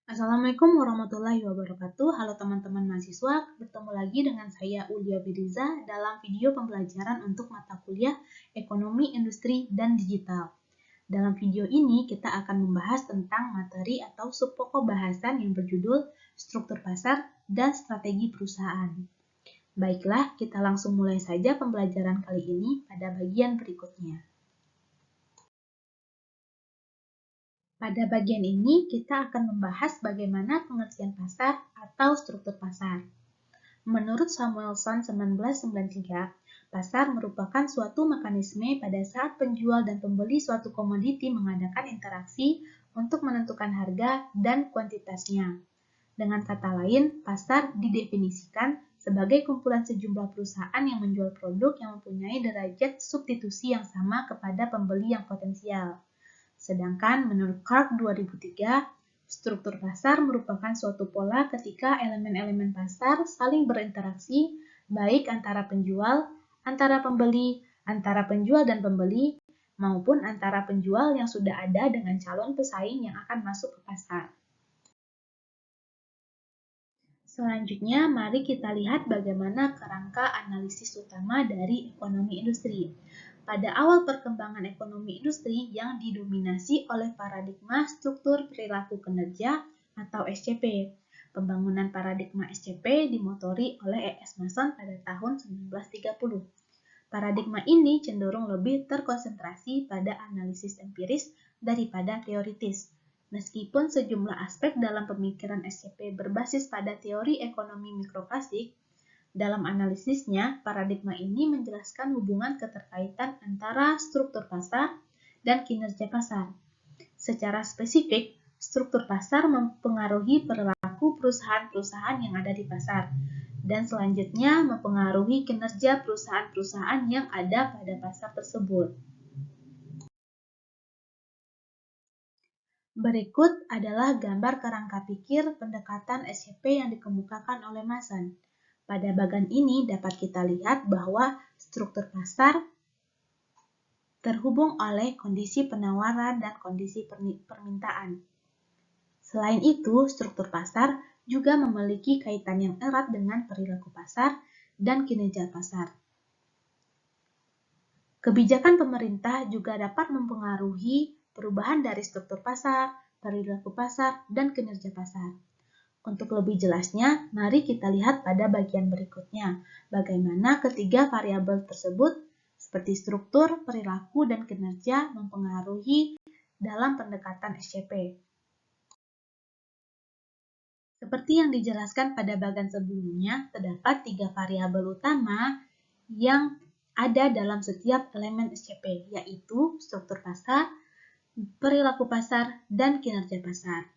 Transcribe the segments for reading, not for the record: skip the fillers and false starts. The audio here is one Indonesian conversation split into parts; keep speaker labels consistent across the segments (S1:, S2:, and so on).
S1: Assalamualaikum warahmatullahi wabarakatuh. Halo teman-teman mahasiswa, bertemu lagi dengan saya Ulia Biriza dalam video pembelajaran untuk mata kuliah Ekonomi, Industri, dan Digital. Dalam video ini kita akan membahas tentang materi atau subpokok bahasan yang berjudul struktur pasar dan strategi perusahaan. Baiklah, kita langsung mulai saja pembelajaran kali ini pada bagian berikutnya. Pada bagian ini, kita akan membahas bagaimana pengertian pasar atau struktur pasar. Menurut Samuelson 1993, pasar merupakan suatu mekanisme pada saat penjual dan pembeli suatu komoditi mengadakan interaksi untuk menentukan harga dan kuantitasnya. Dengan kata lain, pasar didefinisikan sebagai kumpulan sejumlah perusahaan yang menjual produk yang mempunyai derajat substitusi yang sama kepada pembeli yang potensial. Sedangkan menurut Clark 2003, struktur pasar merupakan suatu pola ketika elemen-elemen pasar saling berinteraksi baik antara penjual, antara pembeli, antara penjual dan pembeli, maupun antara penjual yang sudah ada dengan calon pesaing yang akan masuk ke pasar. Selanjutnya, mari kita lihat bagaimana kerangka analisis utama dari ekonomi industri. Pada awal perkembangan ekonomi industri yang didominasi oleh paradigma struktur perilaku kinerja atau SCP. Pembangunan paradigma SCP dimotori oleh E.S. Mason pada tahun 1930. Paradigma ini cenderung lebih terkonsentrasi pada analisis empiris daripada teoritis. Meskipun sejumlah aspek dalam pemikiran SCP berbasis pada teori ekonomi mikroklasik, dalam analisisnya, paradigma ini menjelaskan hubungan keterkaitan antara struktur pasar dan kinerja pasar. Secara spesifik, struktur pasar mempengaruhi perilaku perusahaan-perusahaan yang ada di pasar, dan selanjutnya mempengaruhi kinerja perusahaan-perusahaan yang ada pada pasar tersebut. Berikut adalah gambar kerangka pikir pendekatan SCP yang dikemukakan oleh Mason. Pada bagian ini dapat kita lihat bahwa struktur pasar terhubung oleh kondisi penawaran dan kondisi permintaan. Selain itu, struktur pasar juga memiliki kaitan yang erat dengan perilaku pasar dan kinerja pasar. Kebijakan pemerintah juga dapat mempengaruhi perubahan dari struktur pasar, perilaku pasar, dan kinerja pasar. Untuk lebih jelasnya, mari kita lihat pada bagian berikutnya, bagaimana ketiga variabel tersebut, seperti struktur, perilaku, dan kinerja, mempengaruhi dalam pendekatan SCP. Seperti yang dijelaskan pada bagian sebelumnya, terdapat tiga variabel utama yang ada dalam setiap elemen SCP, yaitu struktur pasar, perilaku pasar, dan kinerja pasar.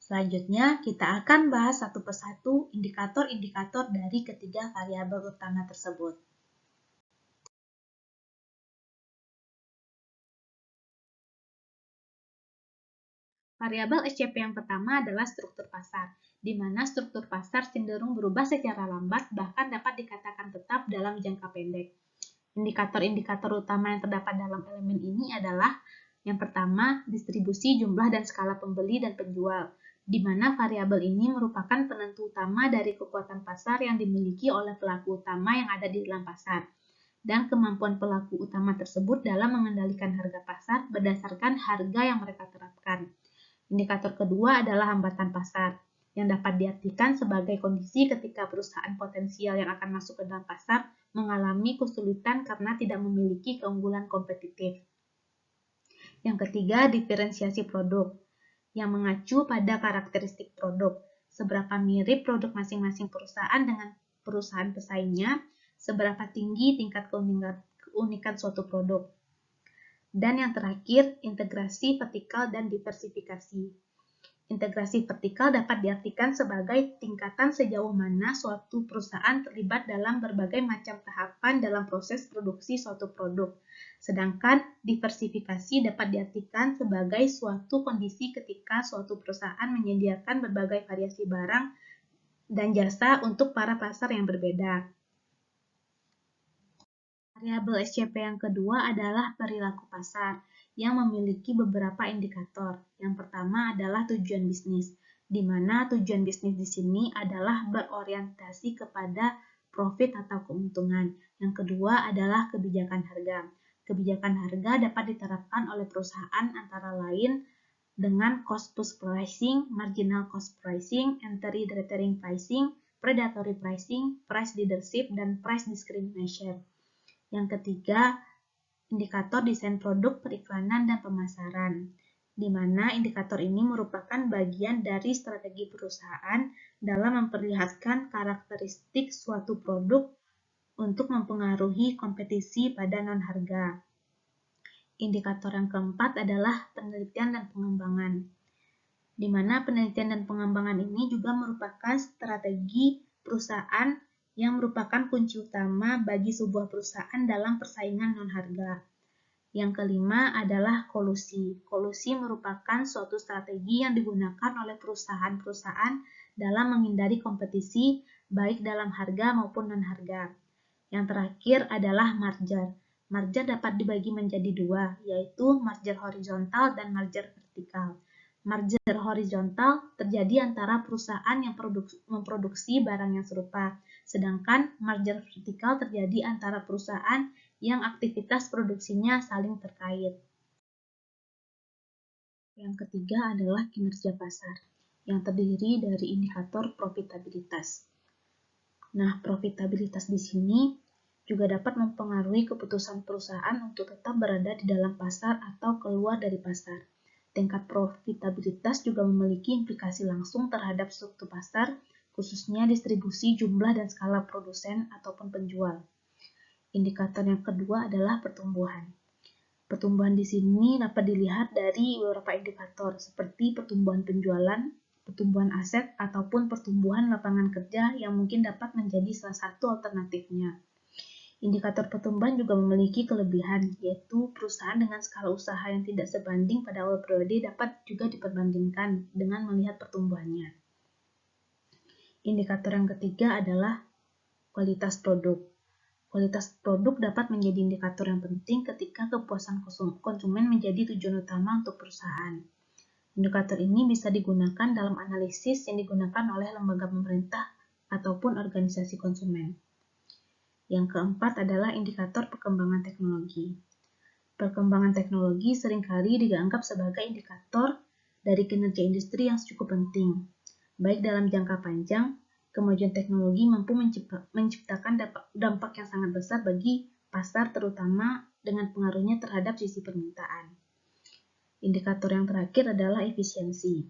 S1: Selanjutnya, kita akan bahas satu persatu indikator-indikator dari ketiga variabel utama tersebut. Variabel SCP yang pertama adalah struktur pasar, di mana struktur pasar cenderung berubah secara lambat, bahkan dapat dikatakan tetap dalam jangka pendek. Indikator-indikator utama yang terdapat dalam elemen ini adalah yang pertama, distribusi jumlah dan skala pembeli dan penjual, di mana variabel ini merupakan penentu utama dari kekuatan pasar yang dimiliki oleh pelaku utama yang ada di dalam pasar, dan kemampuan pelaku utama tersebut dalam mengendalikan harga pasar berdasarkan harga yang mereka terapkan. Indikator kedua adalah hambatan pasar, yang dapat diartikan sebagai kondisi ketika perusahaan potensial yang akan masuk ke dalam pasar mengalami kesulitan karena tidak memiliki keunggulan kompetitif. Yang ketiga, diferensiasi produk, yang mengacu pada karakteristik produk, seberapa mirip produk masing-masing perusahaan dengan perusahaan pesaingnya, seberapa tinggi tingkat keunikan suatu produk. Dan yang terakhir, integrasi vertikal dan diversifikasi. Integrasi vertikal dapat diartikan sebagai tingkatan sejauh mana suatu perusahaan terlibat dalam berbagai macam tahapan dalam proses produksi suatu produk. Sedangkan diversifikasi dapat diartikan sebagai suatu kondisi ketika suatu perusahaan menyediakan berbagai variasi barang dan jasa untuk para pasar yang berbeda. Variabel SCP yang kedua adalah perilaku pasar, yang memiliki beberapa indikator. Yang pertama adalah tujuan bisnis, di mana tujuan bisnis di sini adalah berorientasi kepada profit atau keuntungan. Yang kedua adalah kebijakan harga. Kebijakan harga dapat diterapkan oleh perusahaan antara lain dengan cost plus pricing, marginal cost pricing, entry-detering pricing, predatory pricing, price leadership, dan price discrimination. Yang ketiga, indikator desain produk, periklanan, dan pemasaran, di mana indikator ini merupakan bagian dari strategi perusahaan dalam memperlihatkan karakteristik suatu produk untuk mempengaruhi kompetisi pada non-harga. Indikator yang keempat adalah penelitian dan pengembangan, di mana penelitian dan pengembangan ini juga merupakan strategi perusahaan yang merupakan kunci utama bagi sebuah perusahaan dalam persaingan non-harga. Yang kelima adalah kolusi. Kolusi merupakan suatu strategi yang digunakan oleh perusahaan-perusahaan dalam menghindari kompetisi, baik dalam harga maupun non-harga. Yang terakhir adalah merger. Merger dapat dibagi menjadi dua, yaitu merger horizontal dan merger vertikal. Merger horizontal terjadi antara perusahaan yang memproduksi barang yang serupa, sedangkan merger vertikal terjadi antara perusahaan yang aktivitas produksinya saling terkait. Yang ketiga adalah kinerja pasar, yang terdiri dari indikator profitabilitas. Nah, profitabilitas di sini juga dapat mempengaruhi keputusan perusahaan untuk tetap berada di dalam pasar atau keluar dari pasar. Tingkat profitabilitas juga memiliki implikasi langsung terhadap struktur pasar, khususnya distribusi, jumlah, dan skala produsen ataupun penjual. Indikator yang kedua adalah pertumbuhan. Pertumbuhan di sini dapat dilihat dari beberapa indikator seperti pertumbuhan penjualan, pertumbuhan aset, ataupun pertumbuhan lapangan kerja yang mungkin dapat menjadi salah satu alternatifnya. Indikator pertumbuhan juga memiliki kelebihan, yaitu perusahaan dengan skala usaha yang tidak sebanding pada awal periode dapat juga diperbandingkan dengan melihat pertumbuhannya. Indikator yang ketiga adalah kualitas produk. Kualitas produk dapat menjadi indikator yang penting ketika kepuasan konsumen menjadi tujuan utama untuk perusahaan. Indikator ini bisa digunakan dalam analisis yang digunakan oleh lembaga pemerintah ataupun organisasi konsumen. Yang keempat adalah indikator perkembangan teknologi. Perkembangan teknologi seringkali dianggap sebagai indikator dari kinerja industri yang cukup penting. Baik dalam jangka panjang, kemajuan teknologi mampu menciptakan dampak yang sangat besar bagi pasar, terutama dengan pengaruhnya terhadap sisi permintaan. Indikator yang terakhir adalah efisiensi.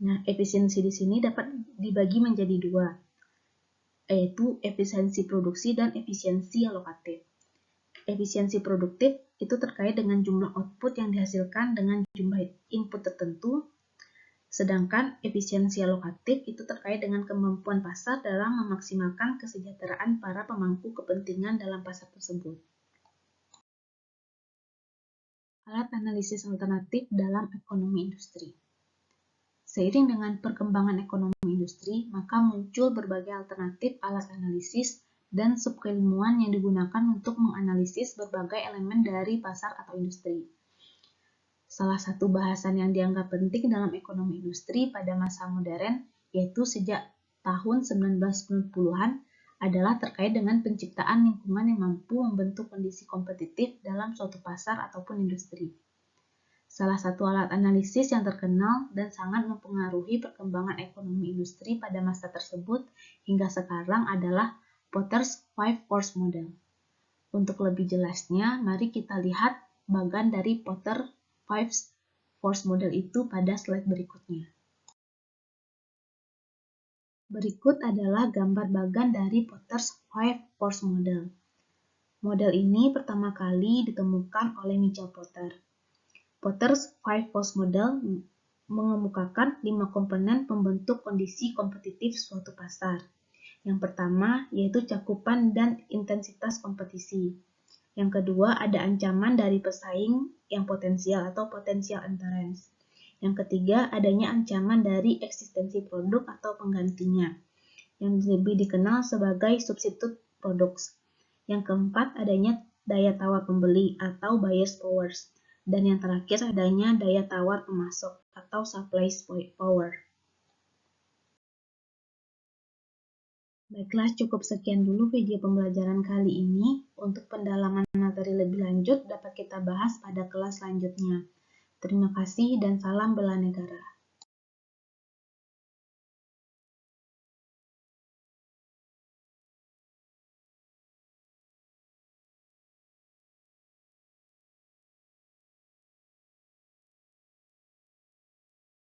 S1: Nah, efisiensi di sini dapat dibagi menjadi dua, yaitu efisiensi produksi dan efisiensi alokatif. Efisiensi produktif itu terkait dengan jumlah output yang dihasilkan dengan jumlah input tertentu, sedangkan efisiensi alokatif itu terkait dengan kemampuan pasar dalam memaksimalkan kesejahteraan para pemangku kepentingan dalam pasar tersebut. Alat analisis alternatif dalam ekonomi industri. Seiring dengan perkembangan ekonomi industri, maka muncul berbagai alternatif alat analisis dan subkeilmuan yang digunakan untuk menganalisis berbagai elemen dari pasar atau industri. Salah satu bahasan yang dianggap penting dalam ekonomi industri pada masa modern, yaitu sejak tahun 1990-an, adalah terkait dengan penciptaan lingkungan yang mampu membentuk kondisi kompetitif dalam suatu pasar ataupun industri. Salah satu alat analisis yang terkenal dan sangat mempengaruhi perkembangan ekonomi industri pada masa tersebut hingga sekarang adalah Potter's Five Force Model. Untuk lebih jelasnya, mari kita lihat bagan dari Potter's Five Force Model itu pada slide berikutnya. Berikut adalah gambar bagan dari Potter's Five Force Model. Model ini pertama kali ditemukan oleh Michael Porter. Potter's Five Force Model mengemukakan 5 komponen pembentuk kondisi kompetitif suatu pasar. Yang pertama yaitu cakupan dan intensitas kompetisi. Yang kedua ada ancaman dari pesaing yang potensial atau potential entrants. Yang ketiga adanya ancaman dari eksistensi produk atau penggantinya, yang lebih dikenal sebagai substitute products. Yang keempat adanya daya tawar pembeli atau buyer's powers. Dan yang terakhir adanya daya tawar pemasok atau supply power. Baiklah, cukup sekian dulu video pembelajaran kali ini. Untuk pendalaman materi lebih lanjut dapat kita bahas pada kelas selanjutnya. Terima kasih dan salam bela negara.